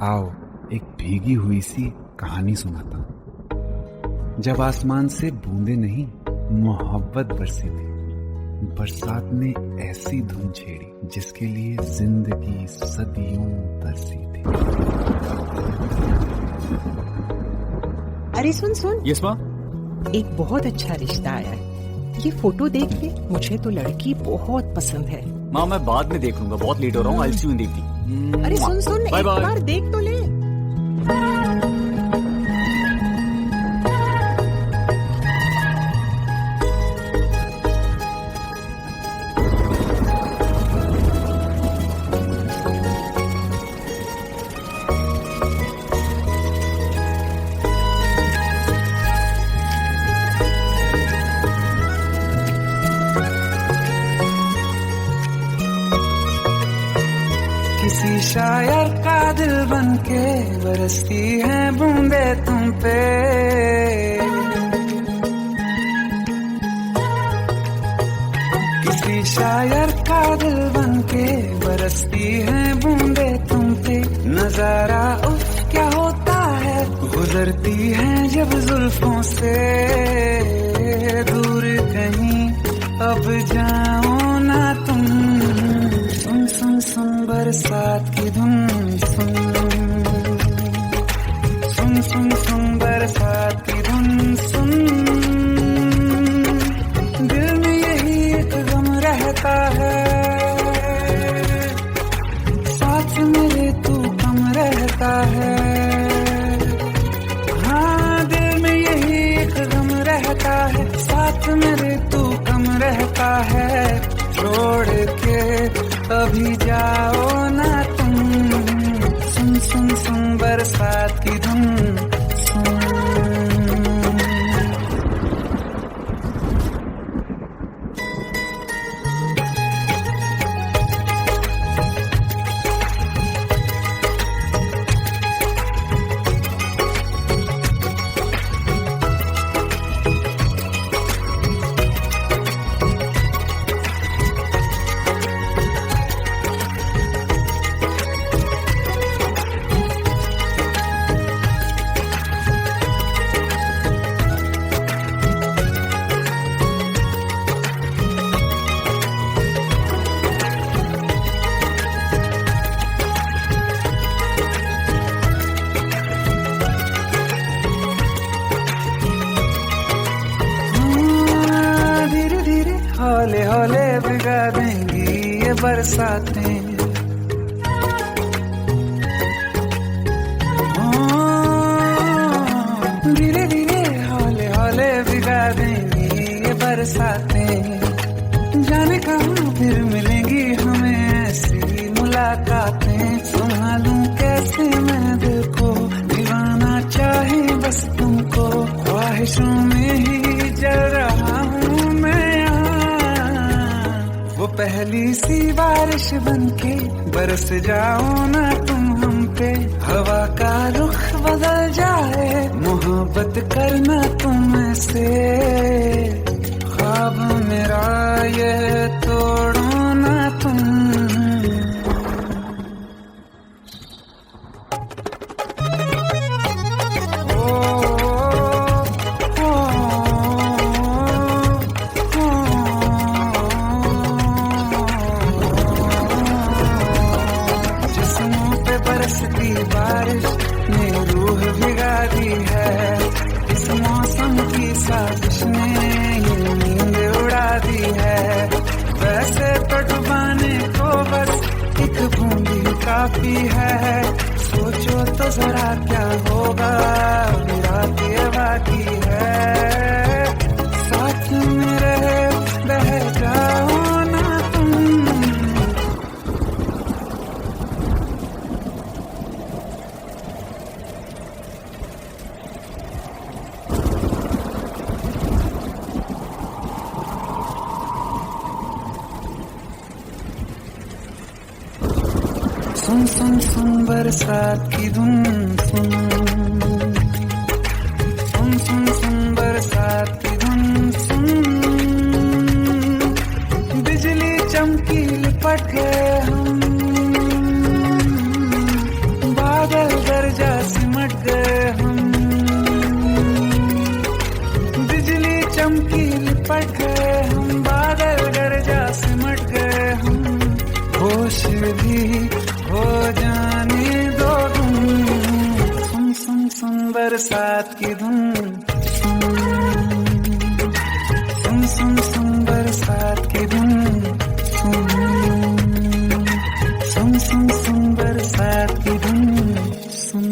आओ एक भीगी हुई सी कहानी सुनाता हूं। जब आसमान से बूंदे नहीं मोहब्बत बरसी थी, बरसात ने ऐसी धुन छेड़ी जिसके लिए जिंदगी सदियों तरसी थी। अरे सुन सुन, यस माँ। एक बहुत अच्छा रिश्ता आया है। ये फोटो देख ले, मुझे तो लड़की बहुत पसंद है। माँ मैं बाद में देख लूंगा, बहुत लेट हो रहा हूँ। आई सी यू इन द इवनिंग। अरे सुन सुन, एक बार देख तो ले। किसी शायर का दिल बनके बरसती है बूंदे तुम पे। किसी शायर का दिल बनके बरसती है बूंदे तुम पे। नजारा उफ क्या होता है, गुजरती है जब जुल्फों से। दूर कहीं अब जाओ ना तुम, सुन सुन सुन बरसात की धुन। सुन सुन सुन सुन बरसात की धुन। सुन दिल में यही एक गम रहता है, साथ मेरे तू कम रहता है। हाँ दिल में यही एक गम रहता है, साथ मेरे तू कम रहता है। छोड़ के अभी जाओ ना तुम, सुन सुन सुन बरसात की धुन। हौले हौले भिगा देंगी ये बरसातें। धीरे धीरे हौले हौले भिगा देंगी ये बरसातें। जाने कहाँ फिर मिलेंगी हमें ऐसी मुलाकातें। संभालूं कैसे मैं दिल को, दीवाना चाहे बस तुमको। ख्वाहिशों में ही जल रहा हूँ मैं। वो पहली सी बारिश बनके बरस जाओ ना तुम हम पे। हवा का रुख बदल जाए, मोहब्बत करना तुम से। ख्वाब मेरा ये तोड़ो ना तुम। बरसती बारिश ने रूह भिगा दी है। इस मौसम की साजिश ने ये नींद उड़ा दी है। वैसे तो डुबाने को बस एक बूंदी काफी है। सोचो तो जरा क्या होगा, रात ये बाकी है। साथ में रहे बह जाओ ना तुम। सुन सुन सुन बरसात की धुन। सुन सुन सुन सुन बरसात की धुन। सुन बिजली चमकी लिपट गए हम, बादल होश भी हो जाने दो तुम। सुन सुन सुन बरसात की धुन, सुन सुन सुन बरसात की धुन, सुन सुन सुन सुन बरसात की धुन, सुन।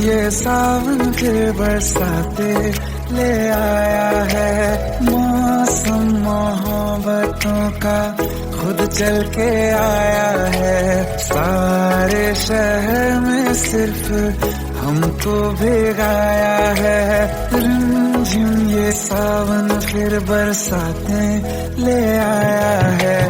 ये सावन के बरसाते ले आया है, मौसम मोहब्बतों का खुद चल के आया है। सारे शहर में सिर्फ हमको भिगाया है। रिमझिम ये सावन फिर बरसाते ले आया है।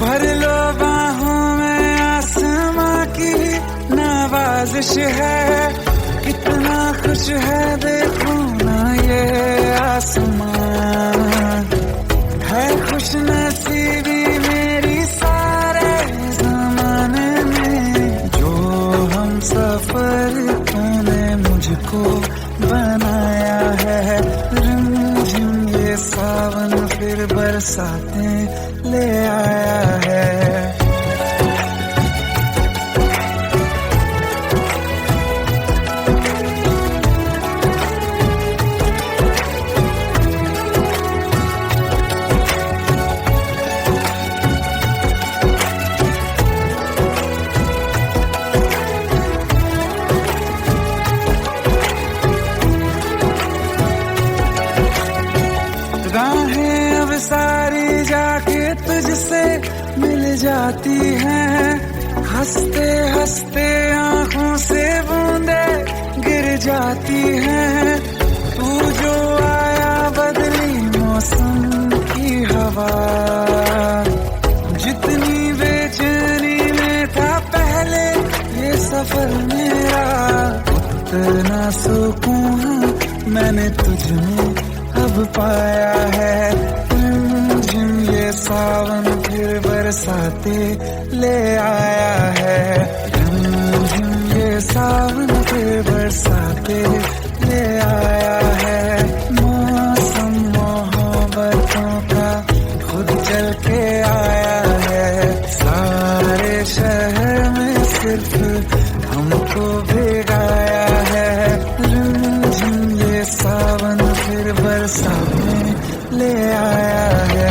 भर लो बाहों में आसमां की नवाजिश है। कितना खुश है देखो ना ये आसमान, है खुश नसीबी मेरी सारे जमाने में। जो हम सफर तूने मुझको बनाया है। रिमझिम ये सावन फिर बरसाते ले आया है। राहें अब सारी जाके तुझसे मिल जाती हैं। हंसते हंसते आंखों से बूंदे गिर जाती हैं। तू जो आया बदली मौसम की हवा, जितनी बेचैनी में था पहले ये सफर मेरा, उतना सुकून मैंने तुझमें अब पाया है। ये सावन फिर बरसाते ले आया है। ये सावन फिर बरसाते ले आया है। मौसम मोहब्बतों का खुद चल के आया है। सारे शहर में सिर्फ हमको भिगाया है। ये सावन फिर बरसाते ले आया है।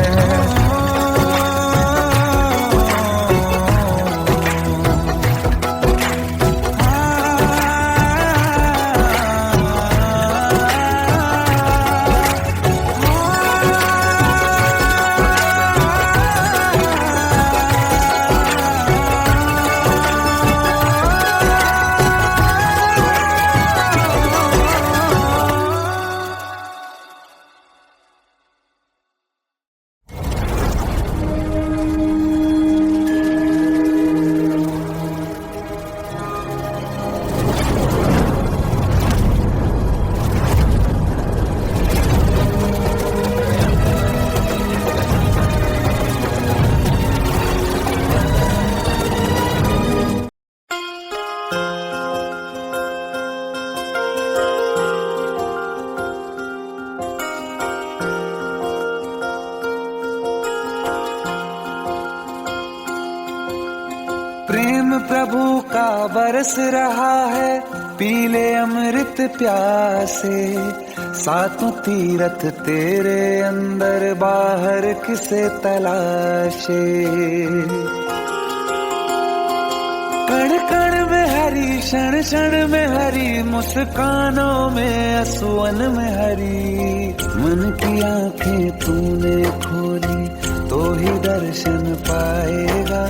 प्रेम प्रभु का बरस रहा है, पीले अमृत प्यासे। सातों तीरथ तेरे अंदर बाहर किसे तलाशे। कण कण में हरी, क्षण क्षण में हरी, मुस्कानों में असुवन में हरी। मन की आंखें तूने खोली तो ही दर्शन पाएगा।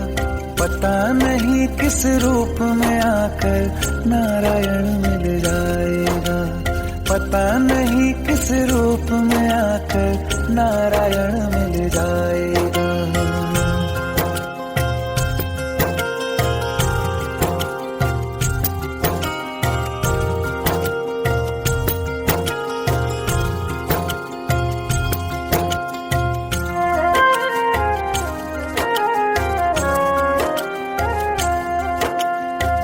पता नहीं किस रूप में आकर नारायण मिल जाएगा। पता नहीं किस रूप में आकर नारायण मिल जाएगा।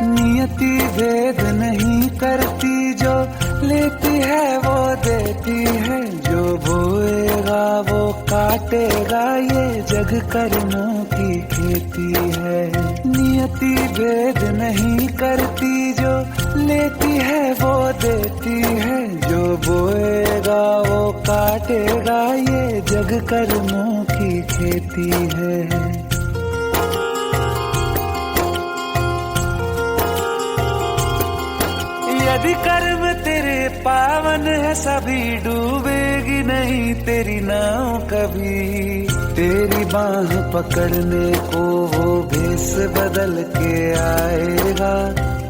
नियति भेद नहीं करती, जो लेती है वो देती है। जो बोएगा वो काटेगा, ये जग कर्मों की खेती है। नियति भेद नहीं करती, जो लेती है वो देती है। जो बोएगा वो काटेगा, ये जग कर्मों की खेती है। यदि कर्म तेरे पावन है, सभी डूबेगी नहीं तेरी नाव कभी। तेरी बाह पकड़ने को वो भेष बदल के आएगा।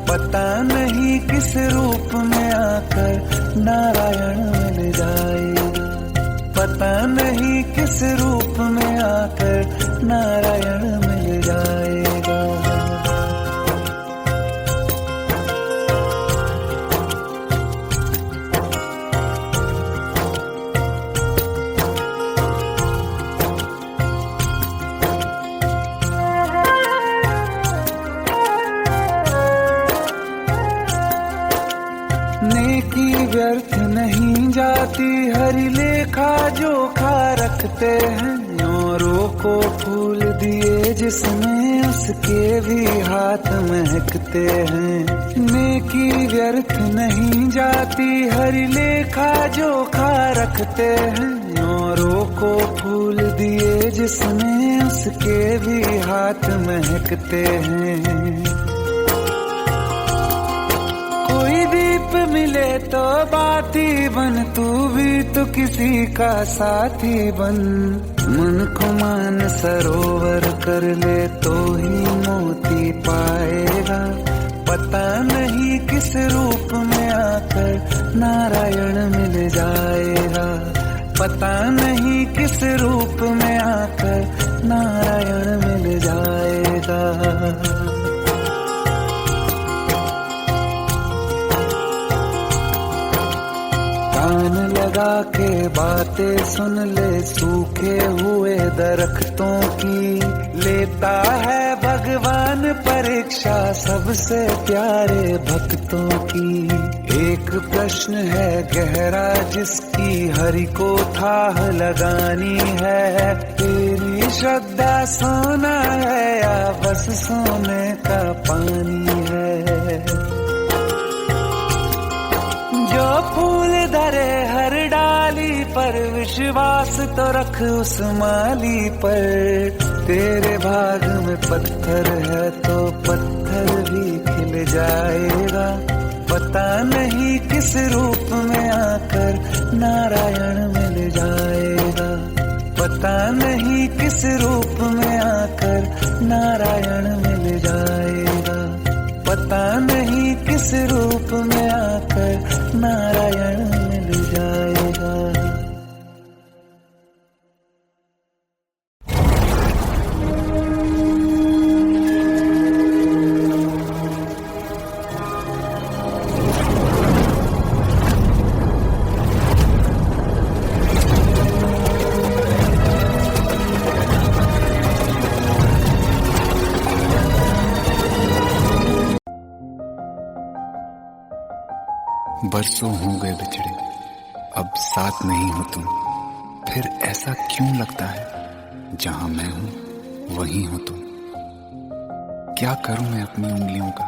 पता नहीं किस रूप में आकर नारायण मिल जाएगा। पता नहीं किस रूप में आकर नारायण मिल जाएगा। नेकी व्यर्थ नहीं जाती, हरि लेखा जोखा रखते हैं। औरों को फूल दिए जिसमें, उसके भी हाथ महकते हैं। नेकी व्यर्थ नहीं जाती, हरि लेखा जोखा रखते हैं। औरों को फूल दिए जिसमें, उसके भी हाथ महकते हैं। कोई दीप मिले तो बाती बन, तू भी तो किसी का साथी बन। मन को मान सरोवर कर ले तो ही मोती पाएगा। पता नहीं किस रूप में आकर नारायण मिल जाएगा। पता नहीं किस रूप में आकर नारायण मिल जाएगा। कान लगा के बातें सुन ले सूखे हुए दरख्तों की। लेता है भगवान परीक्षा सबसे प्यारे भक्तों की। एक प्रश्न है गहरा जिसकी हरि को थाह लगानी है। तेरी श्रद्धा सोना है या बस सोने का पानी है। जो फूल धरे हर डाली पर, विश्वास तो रख उस माली पर। तेरे भाग में पत्थर है तो पत्थर भी खिल जाएगा। पता नहीं किस रूप में आकर नारायण मिल जाएगा। पता नहीं किस रूप में आकर नारायण मिल जाएगा। पता नहीं किस रूप में आकर नारायण मिल जाएगा। बरसों हो गए बिछड़े, अब साथ नहीं हो तुम। फिर ऐसा क्यों लगता है, जहां मैं हूं वहीं हो तुम। क्या करूं मैं अपनी उंगलियों का,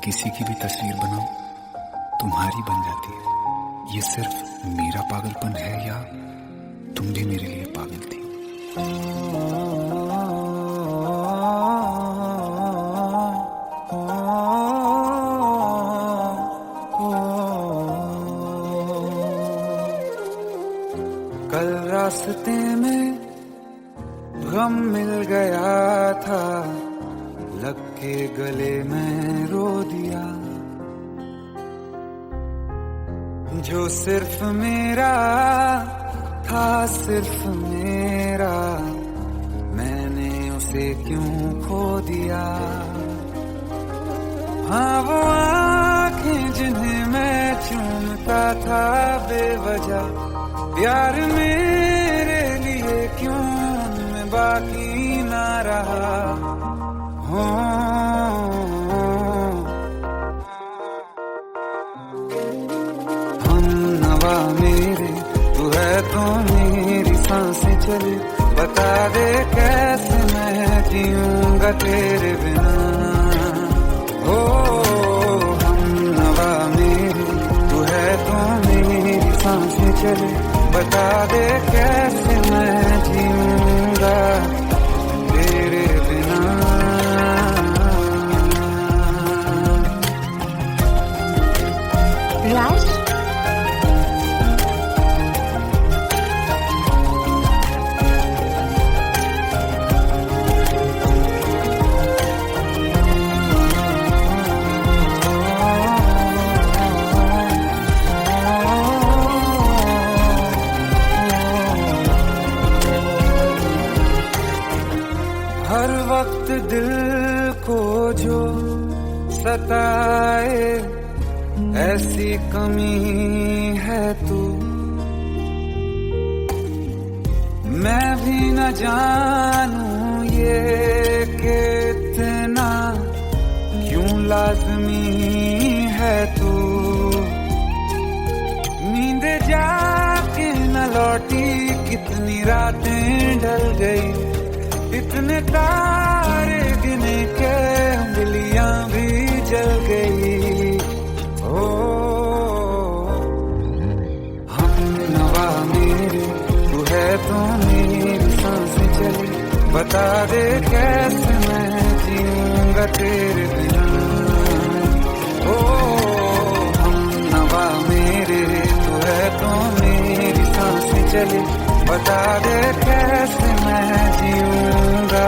किसी की भी तस्वीर बनाऊं, तुम्हारी बन जाती है। ये सिर्फ मेरा पागलपन है या तुम भी मेरे लिए पागल थी? कल रास्ते में गम मिल गया था, लग के गले में रो दिया। जो सिर्फ मेरा था, सिर्फ मेरा, मैंने उसे क्यों खो दिया। हाँ वो आँखें जिन्हें मैं चूमता था बेवजह, प्यार मेरे लिए क्यों उनमें बाकी ना रहा। हम नवा मेरे, तू है तो मेरी सांसें चले, बता दे कैसे मैं जीऊंगा तेरे बिना। ओ हम नवा मेरे, तू है तो मेरी सांसें चले, बता दे कैसे मैं जीऊंगा तेरे बिना। राज, हर वक्त दिल को जो सताए, ऐसी कमी है तू। मैं भी न जानूं ये कि इतना क्यों लाज़मी है तू। नींद जाके न लौटी, कितनी रातें ढल गई, इतने तारे गिने के उंगलियां भी जल गई। ओ हम नवा मेरे, तू है तो मेरी सांसें चली, बता दे कैसे मैं जीऊंगा तेरे बिना। ओ हम नवा मेरे, तू है तो मेरी सांसें चली, बता दे कैसे मैं जीऊंगा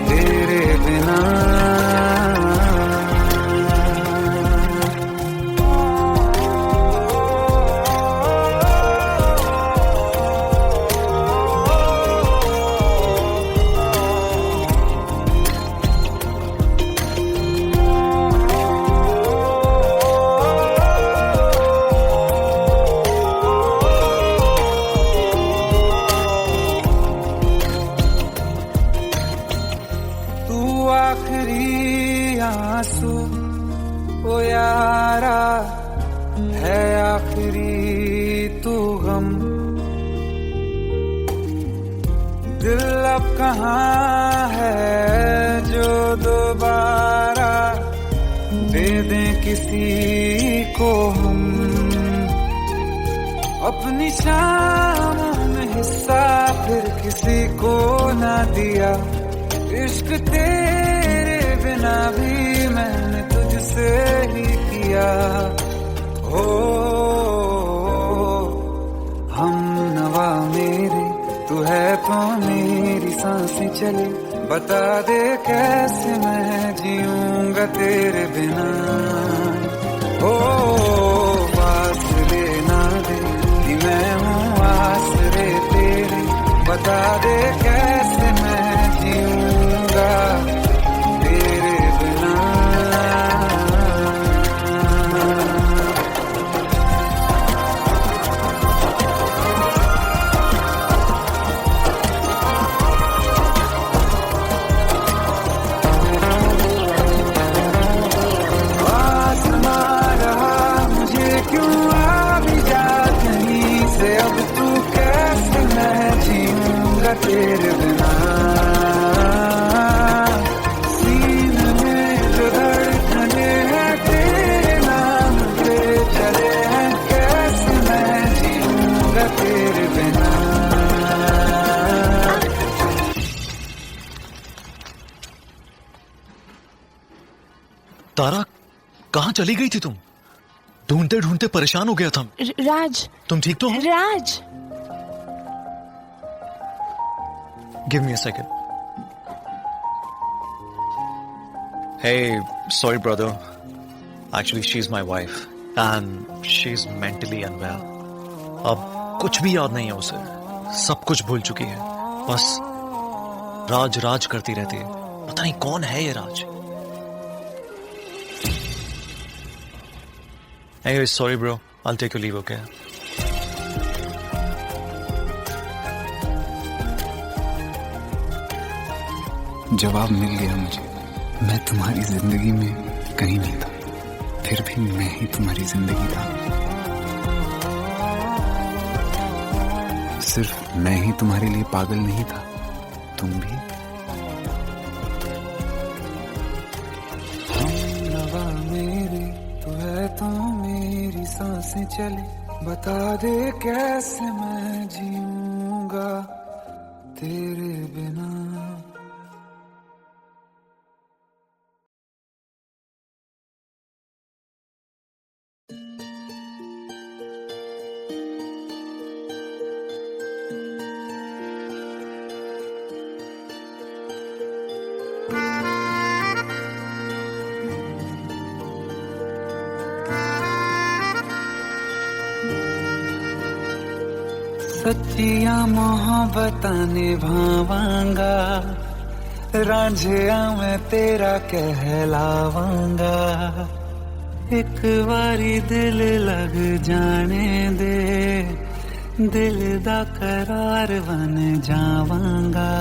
तेरे बिना। आखिरी आंसू ओ यारा है, आखिरी तू गम। दिल अब कहाँ है जो दोबारा दे दें किसी को हम। अपनी शामों में हिस्सा फिर किसी को ना दिया, इश्क तेरे बिना भी मैंने तुझसे ही किया। हो हम नवा मेरे, तू है तो मेरी सांसें चले, बता दे कैसे मैं जीऊंगा तेरे बिना। हो फासले ना दे कि मैं हूँ आसरे तेरे, बता दे कैसे मैं जीऊंगा तेरे बिना। आसमां रहा मुझे क्यों आ भी जा कहीं से, अब तू कैसे मैं जीऊंगा तेरे बिना। तारा, कहाँ चली गई थी तुम? ढूंढते ढूंढते परेशान हो गया था। राज, तुम ठीक तो हो? Raj. Give me a second. Hey, sorry brother. Actually, she's my wife and she's mentally unwell. अब कुछ भी याद नहीं है उसे, सब कुछ भूल चुकी है। बस राज राज करती रहती है। पता नहीं कौन है ये राज। Anyway, sorry bro. I'll take your leave, okay? जवाब मिल गया मुझे। मैं तुम्हारी जिंदगी में कहीं नहीं था, फिर भी मैं ही तुम्हारी जिंदगी था। सिर्फ मैं ही तुम्हारे लिए पागल नहीं था, तुम भी। हमनवा मेरी तू है तो मेरी सांसें चले, बता दे कैसे मैं जीऊंगा तेरे बिना। सच्चिया मोहब्बतां निभावांगा, रांझिया मैं तेरा कहलावांगा। एक बारी दिल लग जाने दे, दिल दा करार बन जावांगा।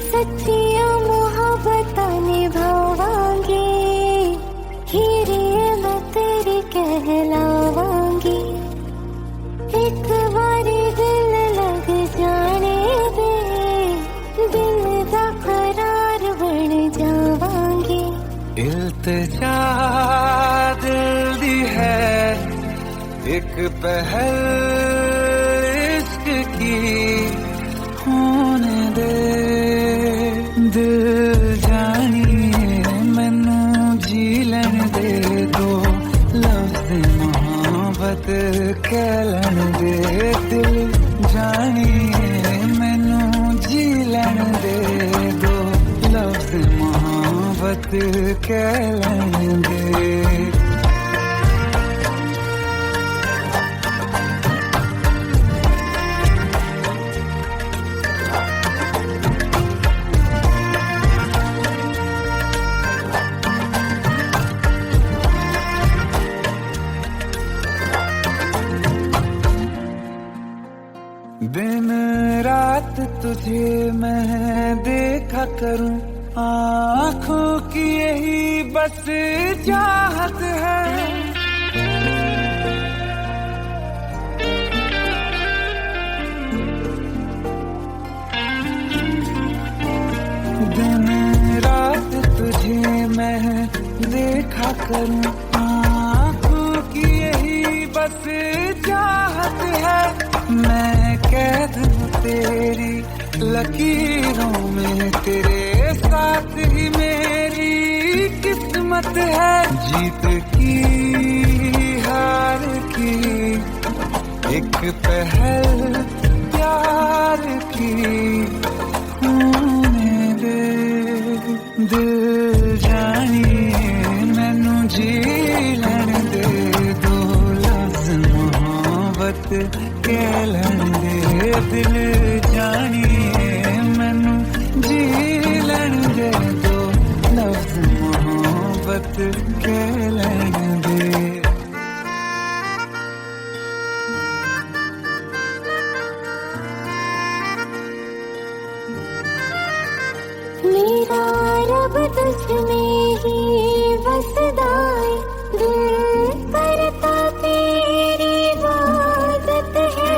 सच्चिया मोहब्बतां निभावांगी, हीरे मैं तेरी कहलावांगी। एक बारी दिल लग जाने दे, दिल दा करार बन जावांगी। इल्तिजा दिल दी है एक पहल इश्क की, होने दे दिल जानिए मैनू जी लैन दे दो, लफ्ज़ मोहब्बत कह लैन दे। दिल जानिए मैनू जी लैन दे दो, लफ्ज़ मोहब्बत कह लैन दे। दिन रात तुझे मैं देखा करूं, आँखों की यही बस चाहत है। दिन रात तुझे मैं देखा करूं, आँखों की यही बस चाहत है। मैं कैद हूँ तेरी लकीरों में, तेरे साथ ही मेरी किस्मत है। जीत की हार की एक पहल प्यार की, होने दे दिल जानिए मैनू जी लैन दे दो, लफ्ज़ मोहब्बत कह लैन दे। दिल जानिए मैनू जी लैन दे दो, लफ्ज़ मोहब्बत कह लैन दे। मेरा रब तुझ में ही बसदा है, दिल करता तेरी इबादत है।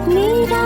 मेरा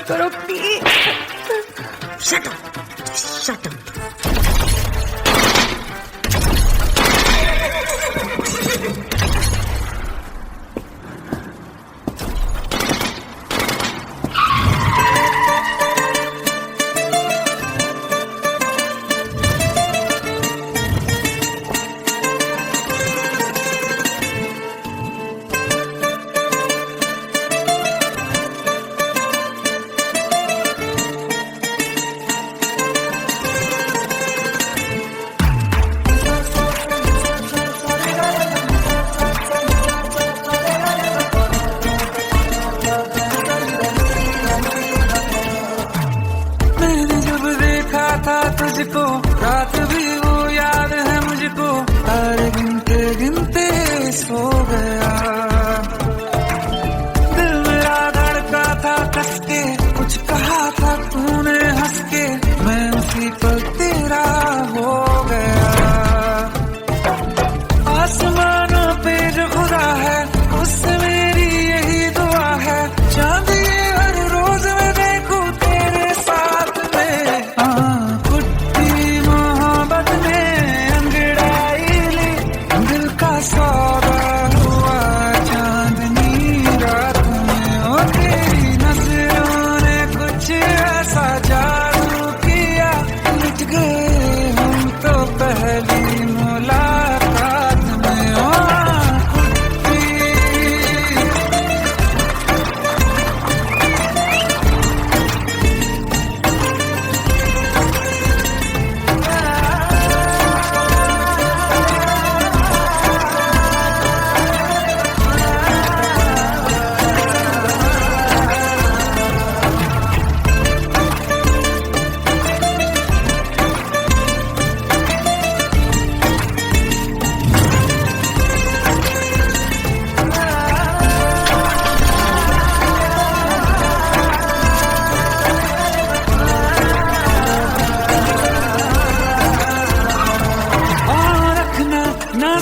करो please. Shut up, shut up. तुझको रात भी वो याद है मुझको, तारे गिनते गिनते सो गया। दिल मेरा धड़का था कस के, कुछ कहा था तूने हंस के, मैं उसी पल तेरा हो गया। आसमानों पे जो खुदा है उससे मेरी यही दुआ है, चांद ये हर रोज मैं देखूं तेरे साथ में। सौदा हुआ चांदनी रात में, ओ तेरी नजरों ने कुछ ऐसा जादू किया, मिट गए हम तो पहली मुलाकात में। ओ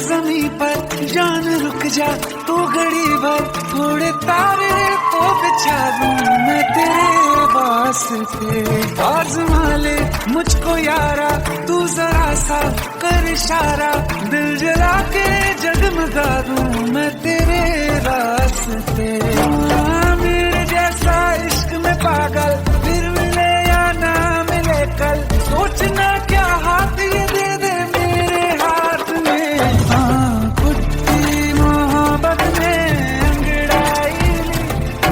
ज़मीं पर जान रुक जा तू घड़ी भर, थोड़े तारे तो बिछा दूं मैं तेरे वास्ते। आज़मा ले मुझको यारा तू जरा सा कर इशारा, दिल जला के जगमगा दूं मैं तेरे रास्ते। मेरे जैसा इश्क में पागल फिर मिले या ना मिले कल, सोचना क्या हाथ ये दे दे मेरे हाथ में।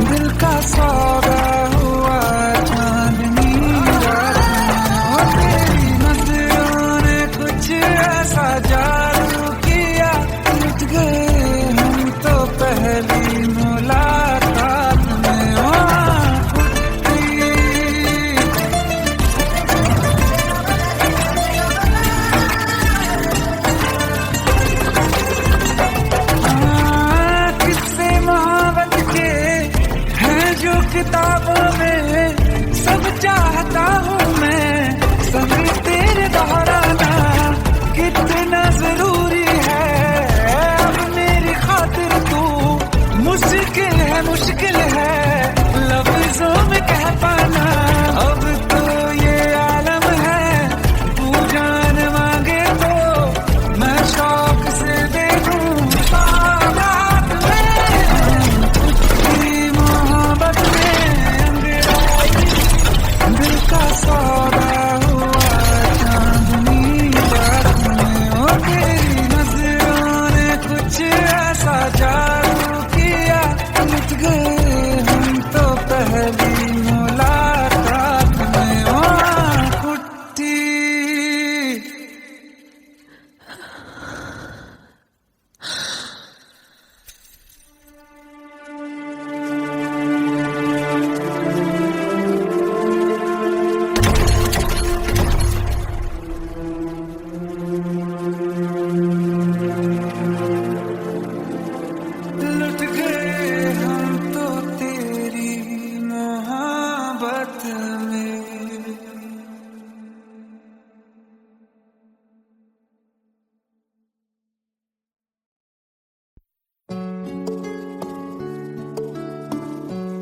दिल का सौदा हुआ चांदनी रात में, और तेरी नजरों ने कुछ ऐसा जादू किया, मिट गए हम तो पहली मुलाकात में। ओ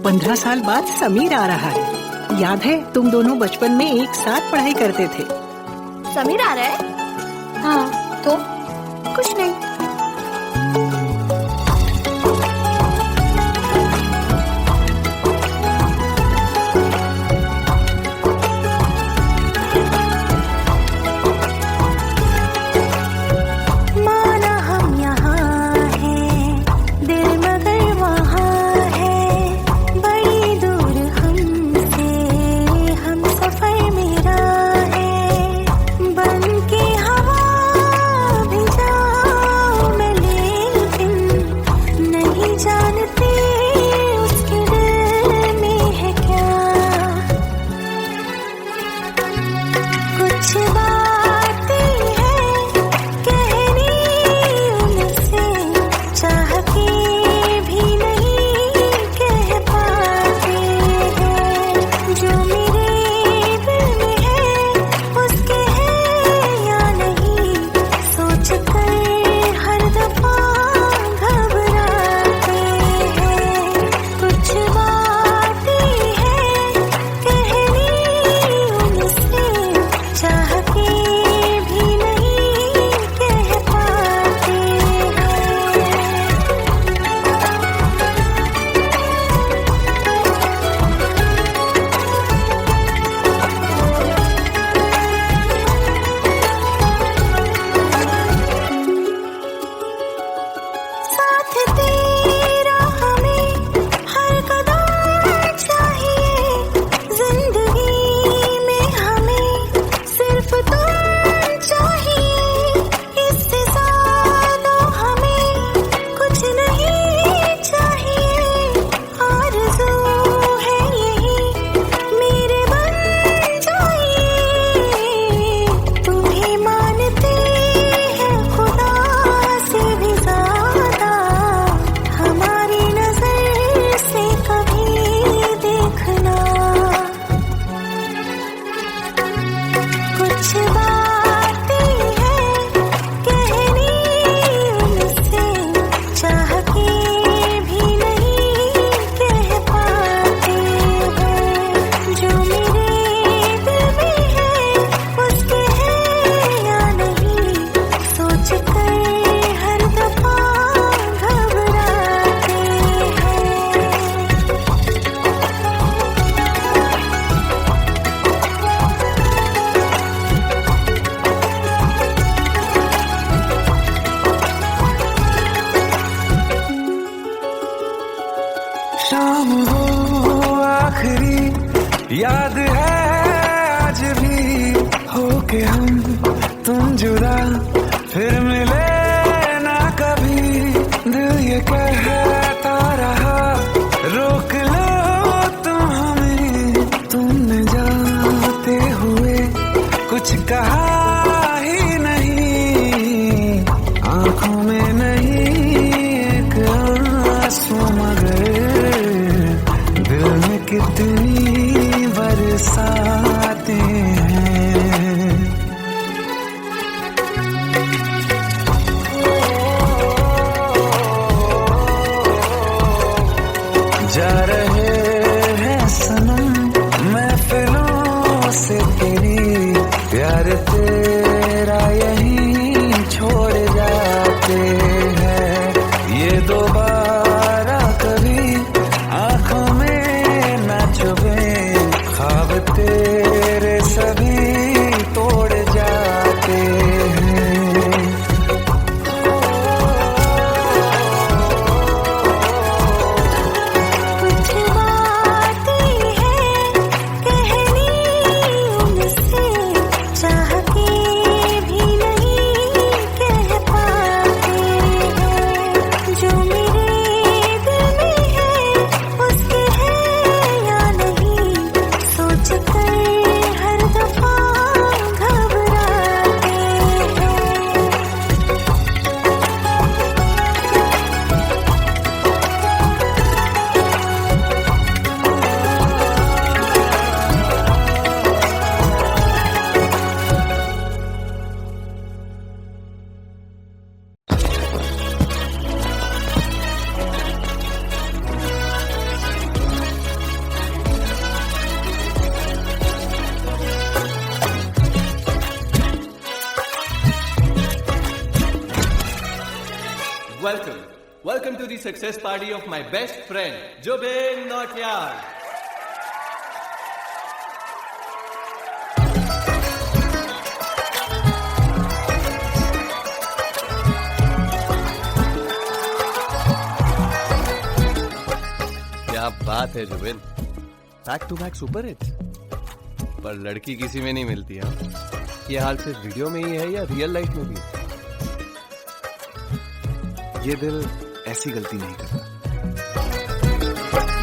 15 साल बाद समीर आ रहा है। याद है तुम दोनों बचपन में एक साथ पढ़ाई करते थे। समीर आ रहा है? हाँ, तो कुछ नहीं। शाम हो आखिरी याद है आज भी हो के हम तुम जुदा फिर मिले ना कभी। दिल ये कहता रहा रोक लो तुम हमें, तुमने जाते हुए कुछ कहा ही नहीं। आंखों में नहीं एक आंसू मगर दिल में कितनी बरसाते हैं। जा रहे हैं सनम महफिलों से तेरी, प्यार तेरा यहीं छोड़ जाते हैं। ये दोबारा कभी आंखों में न चुभे ख्वाब तेरे। welcome. Welcome to the success party of my best friend, Jobin Nautiyal. क्या बात है Zubin, back to back super hits. पर लड़की किसी में नहीं मिलती है। ये हाल सिर्फ वीडियो में ही है या रियल लाइफ में भी? ये दिल ऐसी गलती नहीं करता।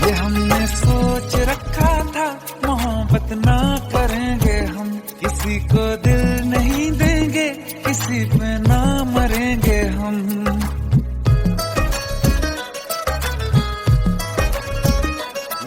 ये हमने सोच रखा था, मोहब्बत ना करेंगे हम, किसी को दिल नहीं देंगे, किसी पे ना मरेंगे हम।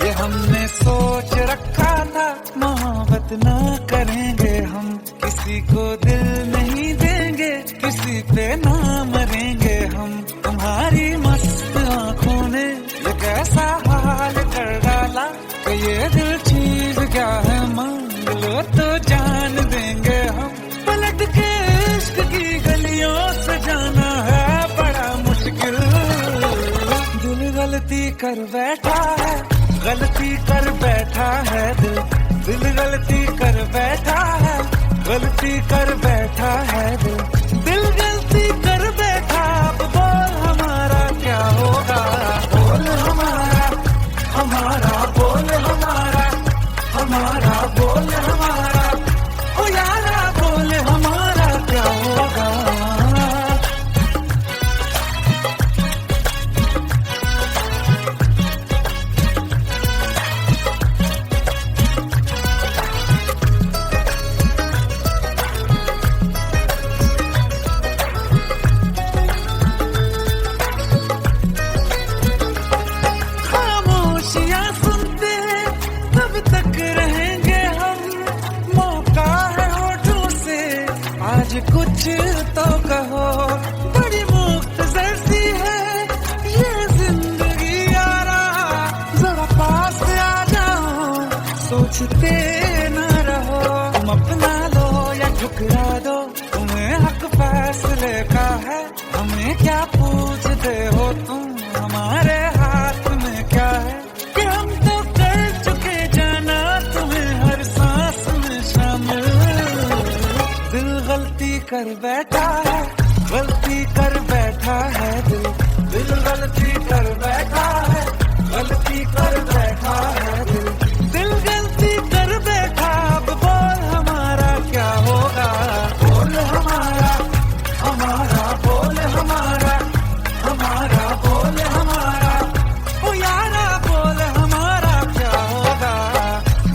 ये हमने सोच रखा था, मोहब्बत ना करेंगे हम, किसी को दिल नहीं देंगे, किसी पे ना मरेंगे हम। तुम्हारी मस्त आंखों ने ये कैसा हाल कर डाला कि ये दिल चीज क्या है, मांग लो तो जान देंगे हम। पलट के इश्क की गलियों से जाना है बड़ा मुश्किल। दिल गलती कर बैठा है, गलती कर बैठा है दिल, दिल गलती कर बैठा है, गलती कर बैठा है दिल, दिल गलती कर बैठा। अब बोल हमारा क्या होगा, बोल हमारा, हमारा बोल हमारा, हमारा बोल हमारा, ओ यारा बोल हमारा क्या होगा। कुछ तो कहो, बड़ी मुख्तसर सी है ये जिंदगी यारा, जरा पास आ जाओ, सोचते न रहो। तुम अपना लो या ठुकरा दो, तुम्हें हक फैसले का है, हमें क्या पूछते हो तुम, हमारे हाथ में क्या है कि हम तो कर चुके जाना तुम्हें हर सांस में शामिल। दिल गलती कर बैठा है, गलती कर बैठा है दिल, दिल गलती कर बैठा है, गलती कर बैठा है दिल, दिल गलती कर बैठा। अब बोल हमारा क्या होगा, बोल हमारा, हमारा बोल हमारा, हमारा बोल हमारा, ओ यारा बोल हमारा क्या होगा।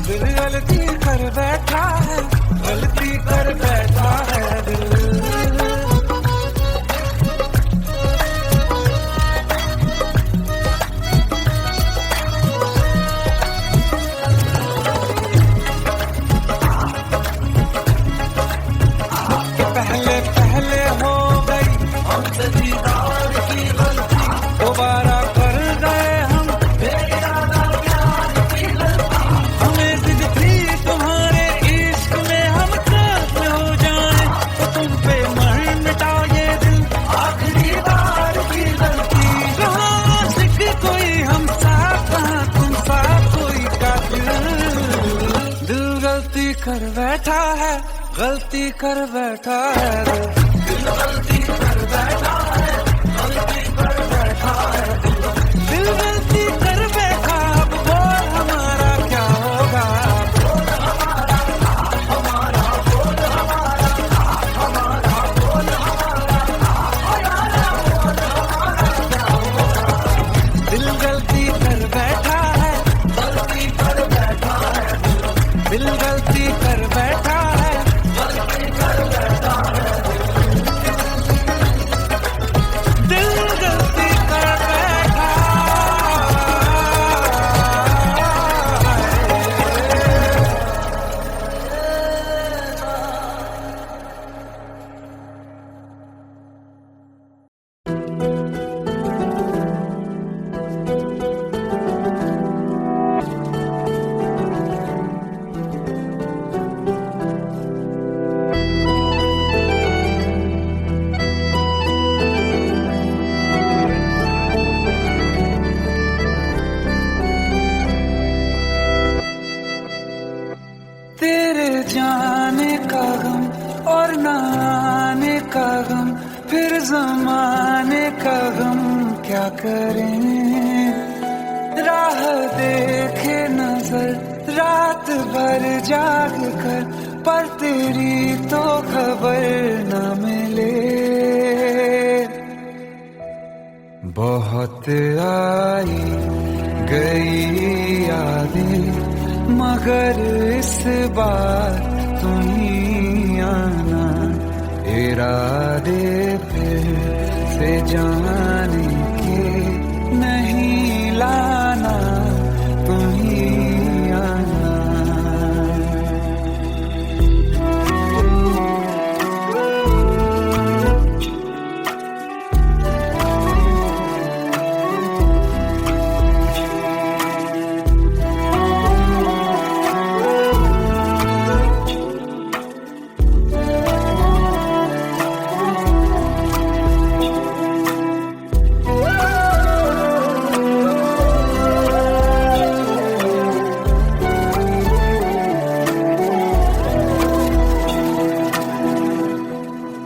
दिल गलती कर बैठा है, गलती कर बैठा है दिल। पहले पहले हो गई हमसे दीदार की गलती, दोबारा कर गए हम बेइरादा प्यार की गलती। हमें जिद थी तुम्हारे इश्क में हम खत्म हो जाए, तो तुम पे मर मिटा ये दिल आखिरी बार की गलती। कहाँ आशिक कोई हम साथ, कहाँ तुम साथ कोई कातिल। दिल गलती कर बैठा है, गलती कर बैठा है दिल, गलती कर बैठा है, गलती कर बैठा है दिल गलती कर बैठा। अब बोल हमारा क्या होगा, बोल हमारा, हमारा बोल हमारा, हमारा बोल हमारा, हमारा बोल हमारा क्या होगा। दिल गलती कर बैठा है, गलती कर बैठा है दिल गलती कर बैठा है, गलती कर बैठा है। का गम, फिर जमाने का गम क्या करें। राह देखे नजर रात भर जाग कर, पर तेरी तो खबर न मिले। बहुत आई गई यादें, मगर इस बार तुम ही आना। इरादे फिर से जाने के नहीं लाना, तुम ही आना।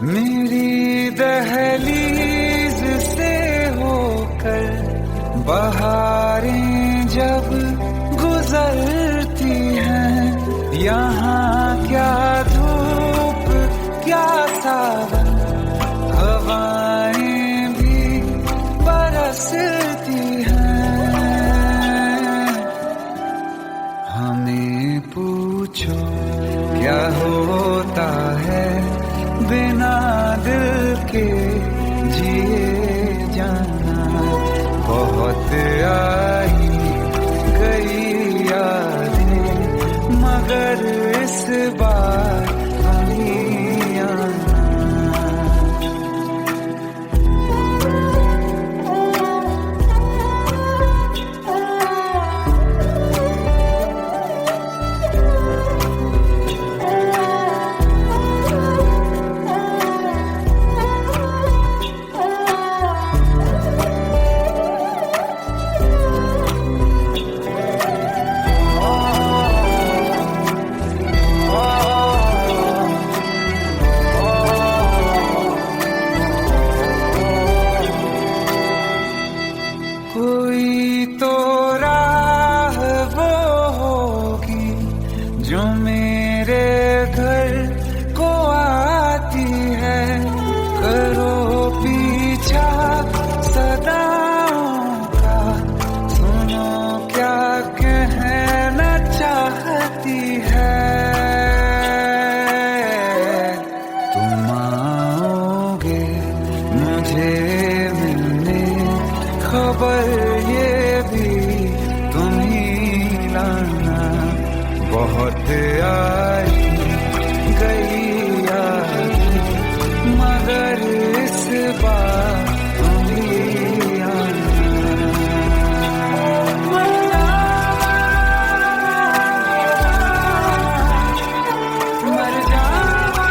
मेरी दहलीज से होकर बहारें जब गुजरती हैं, यहाँ क्या धूप क्या सावन, हवाएं भी बरसती हैं। हमें पूछो क्या होता है बिना दिल के जिए जाना। बहुत आई गई यादें, मगर इस बार तुम ही आना। कोई तो राह वो होगी जो मेरे घर को आती है। करो पीछा सदाओं का, सुनो क्या कहना चाहती है। तुम आओगे मुझे मिलने, खबर ये भी तुम ही लाना। बहुत आई गई यादें, मगर इस बार तुम ही आना। मर जावा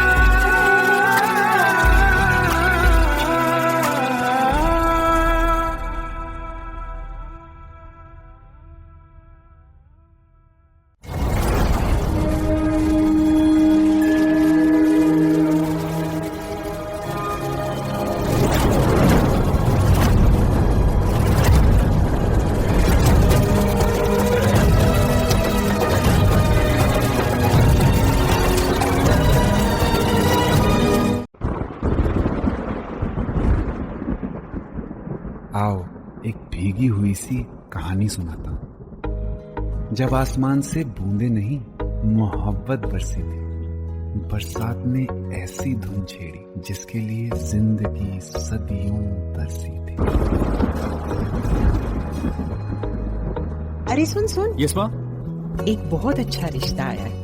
आओ एक भीगी हुई सी कहानी सुनाता हूं। जब आसमान से बूंदे नहीं मोहब्बत बरसी थी, बरसात ने ऐसी धुन छेड़ी जिसके लिए जिंदगी सदियों तरसी थी। अरे सुन सुन, यस माँ। एक बहुत अच्छा रिश्ता आया है।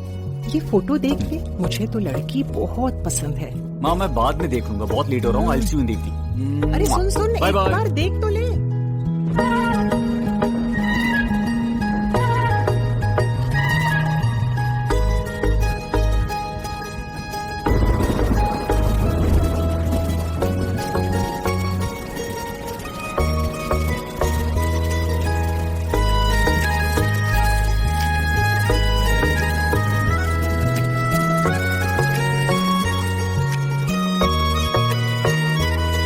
ये फोटो देख ले, मुझे तो लड़की बहुत पसंद है। माँ मैं बाद में देख लूंगा, बहुत लेट हो रहा हूँ। आई सी यू इन द इवनिंग। अरे सुन सुन, बाय एक बाय। बार देख तो ले।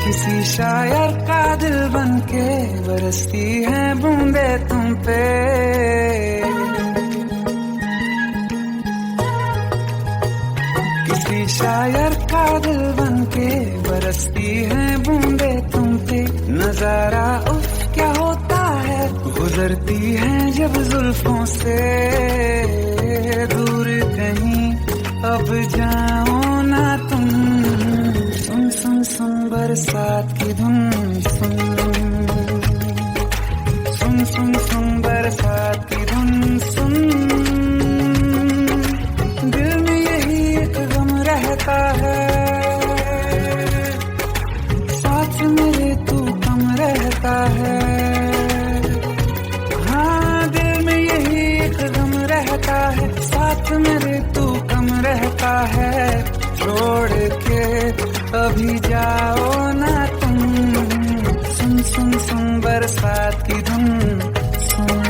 किसी शायर का दिल बनके बरसती है बूंदे तुम पे, किसी शायर का दिल बनके बरसती है बूंदे तुम पे। नजारा उफ क्या होता है, गुजरती है जब जुल्फों से दूर कहीं अब जाओ ना तुम। सुन सुन सुन बरसात की धुन, सुन सुन सुन सुन बरसात की धुन सुन। दिल में यही एक गम रहता है, साथ मेरे तू कम रहता है। हाँ दिल में यही एक गम रहता है, साथ मेरे तू कम रहता है। छोड़ के अभी जाओ ना तुम, सुन सुन सुन बरसात की धुन सुन।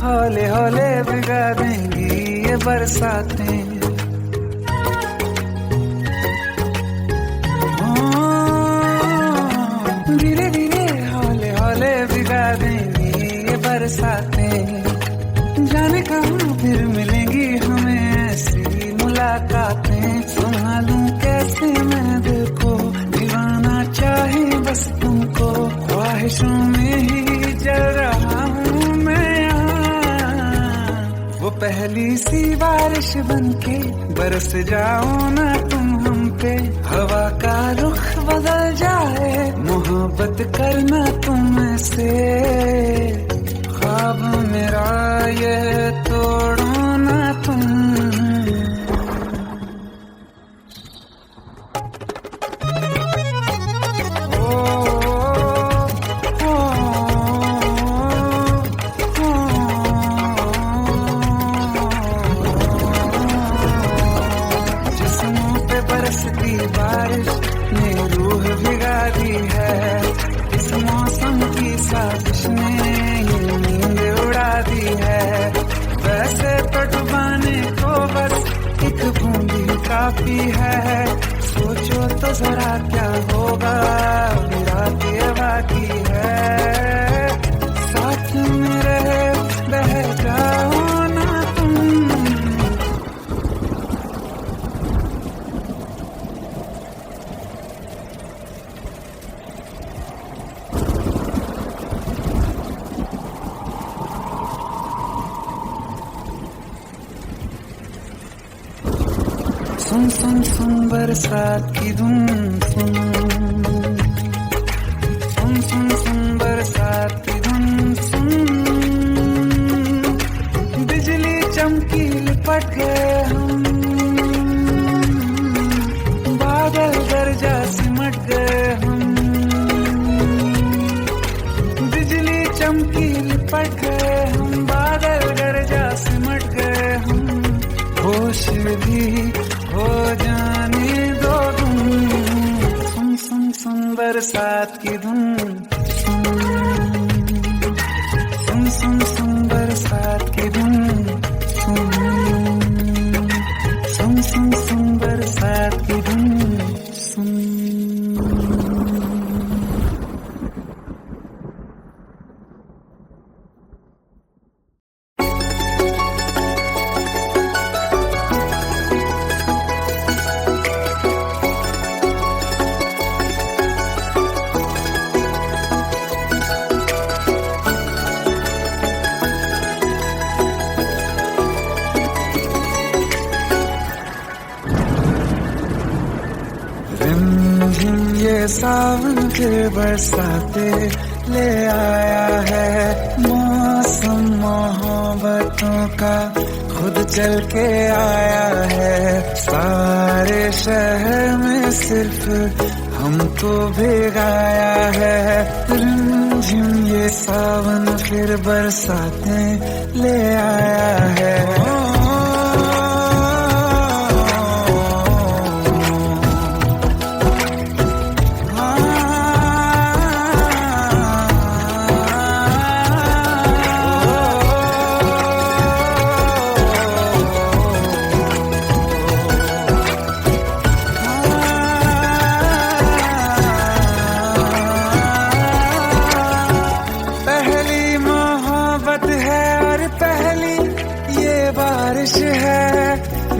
हौले हौले भिगा देंगी ये बरसातें, धीरे धीरे हौले हौले भिगा देंगी ये बरसातें। जाने कहाँ फिर मिलेंगी हमें ऐसी मुलाकातें। संभालूं कैसे मैं दिल को, दीवाना चाहे बस तुमको। ख्वाहिशों में ही जल रहा हूँ मैं यहाँ, वो पहली सी बारिश बनके बरस जाओ ना तुम हम पे। हवा का रुख बदल जाए, मोहब्बत करना तुम से। ख्वाब मेरा ये तोड़ो ना तुम। बरसती बारिश ने रूह भिगा दी है, इस मौसम की साजिश ने ये नींद उड़ा दी है। वैसे तो डुबाने को बस एक बूंदी काफी है, सोचो तो जरा क्या होगा मेरा ये बाकी है। साथ में रहे बह जाओ ना तुम। सुन सुन सुन बरसात की धुन सुन, सुन सुन सुन बरसात की धुन सुन। बिजली चमकी लिपट गए हम, बादल गरजा सिमट गए हम। बिजली चमकी लिपट गए हम, बादल गरजा सिमट गए हम। होश भी हो जाने दो तुम, सुन सुन सुन बरसात की धुन सुन, सुन सुन सुन बरसात की धुन सुन, सुन सुन सुन बरसात की धुन सुन। सावन फिर बरसाते ले आया है। मौसम मोहब्बतों का खुद चल के आया है। सारे शहर में सिर्फ हमको भिगाया है। रिमझिम ये सावन फिर बरसाते ले आया है।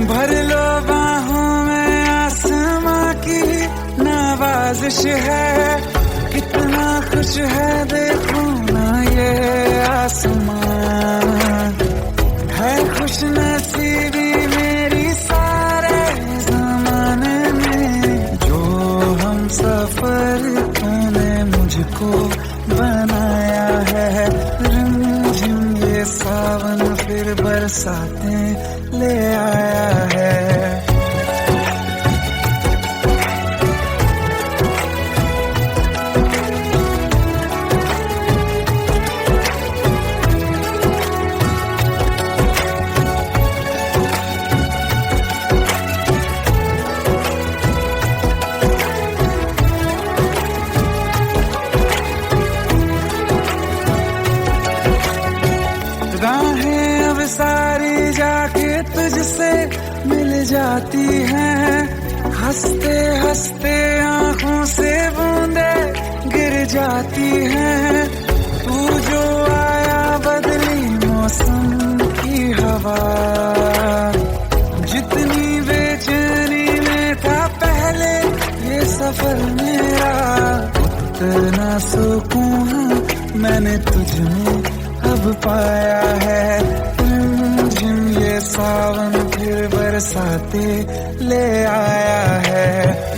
भर लो बाहों में आसमां की नवाजिश है। कितना खुश है देखो ना ये आसमां। है खुश नसीबी मेरी सारे ज़माने में। जो हम सफर तूने मुझको बनाया है। रिमझिम ये सावन फिर बरसाते ले आया है। राहें अब सारी जाके तुझसे मिल जाती हैं। हंसते हंसते आंखों से बूंदे गिर जाती हैं। तू जो आया बदली मौसम की हवा। जितनी बेचैनी में था पहले ये सफर मेरा, उतना सुकून मैंने तुझ में अब पाया है। रिमझिम ये सावन फिर बरसाते ले आया है।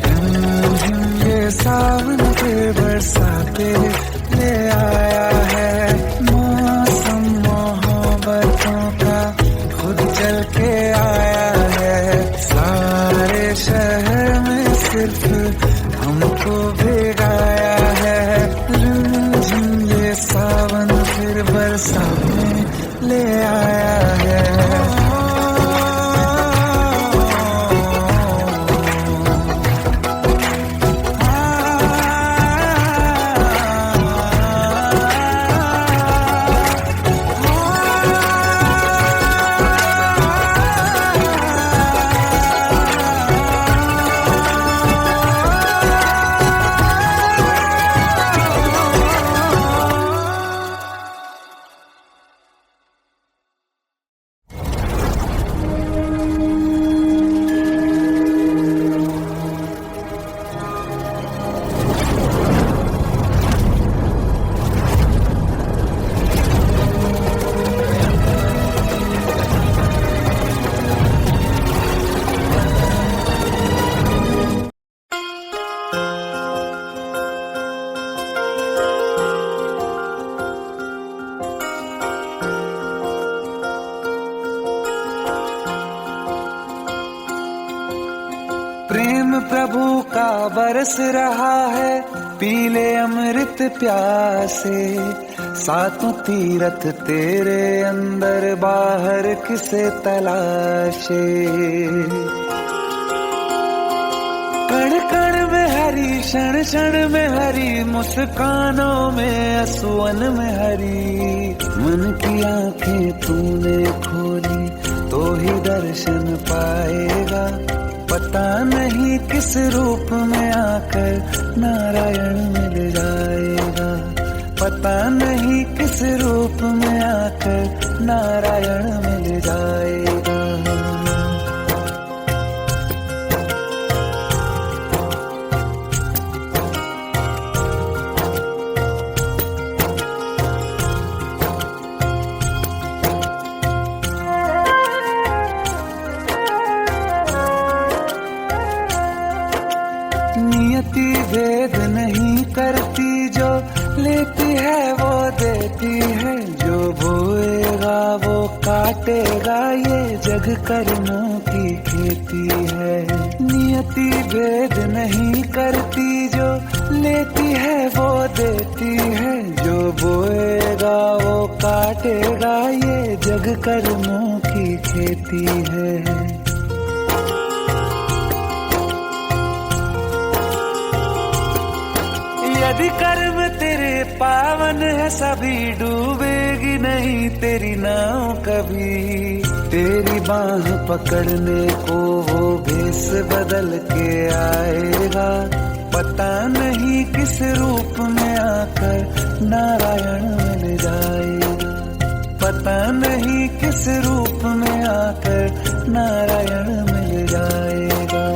रिमझिम ये सावन फिर बरसाते ले आया है। मौसम मोहब्बतों का खुद चल के आया है। सारे शहर में सिर्फ हमको भिगाया है। रिमझिम ये सावन फिर बरसाते ले आया है। प्रेम प्रभु का बरस रहा है। पीले अमृत प्यासे। सातों तीरथ तेरे अंदर बाहर किसे तलाशे। कण कण में हरी क्षण क्षण में हरी। मुस्कानों में असुवन में हरी। मन की आंखें तूने खोली तो ही दर्शन पाएगा। पता नहीं किस रूप में आकर नारायण मिल जाएगा। पता नहीं किस रूप में आकर नारायण मिल जाएगा। नियति भेद नहीं करती, जो लेती है वो देती है, जो बोएगा वो काटेगा, ये जग कर्मों की खेती है। नियति भेद नहीं करती, जो लेती है वो देती है, जो बोएगा वो काटेगा, ये जग कर्मों की खेती है। यदि कर्म तेरे पावन है, सभी डूबेगी नहीं तेरी नाव कभी। तेरी बाह पकड़ने को वो भेष बदल के आएगा, पता नहीं किस रूप में आकर नारायण मिल जाएगा, पता नहीं किस रूप में आकर नारायण मिल जाएगा।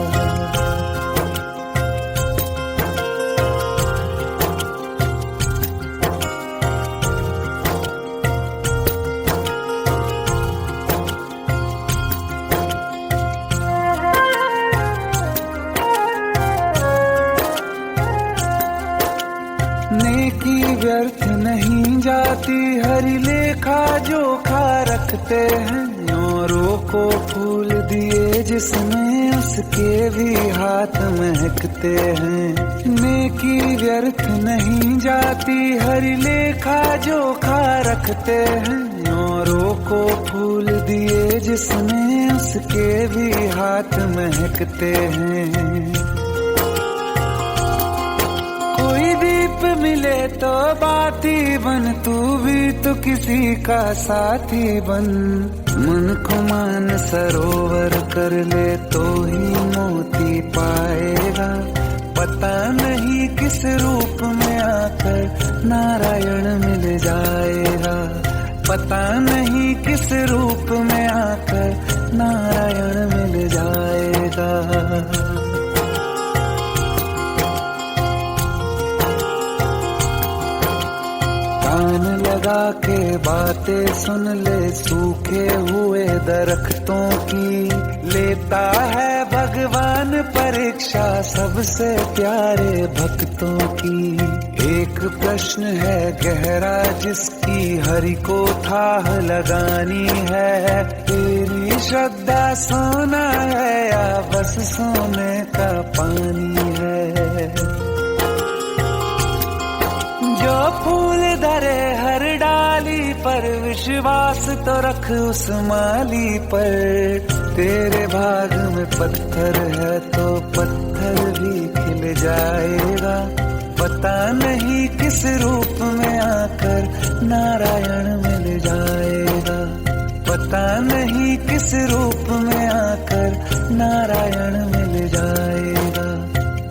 नेकी व्यर्थ नहीं जाती, हरि लेखा जोखा रखते हैं, औरों को फूल दिए जिसमें उसके भी हाथ महकते हैं। नेकी व्यर्थ नहीं जाती, हरि लेखा जोखा रखते हैं, औरों को फूल दिए जिसमें उसके भी हाथ महकते हैं। कोई दीप मिले तो बाती बन, तू भी तो किसी का साथी बन। मन को मान सरोवर कर ले तो ही मोती पाएगा, पता नहीं किस रूप में आकर नारायण मिल जाएगा, पता नहीं किस रूप में आकर नारायण मिल जाएगा। कान लगा के बातें सुन ले सूखे हुए दरख्तों की, लेता है भगवान परीक्षा सबसे प्यारे भक्तों की। एक प्रश्न है गहरा जिसकी हरि को थाह लगानी है, तेरी श्रद्धा सोना है या बस सोने का पानी है। जो फूल धरे हर डाली पर, विश्वास तो रख उस माली पर। तेरे भाग में पत्थर है तो पत्थर भी खिल जाएगा, पता नहीं किस रूप में आकर नारायण मिल जाएगा, पता नहीं किस रूप में आकर नारायण मिल जाएगा,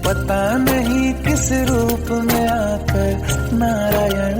पता नहीं किस रूप में आकर नारायण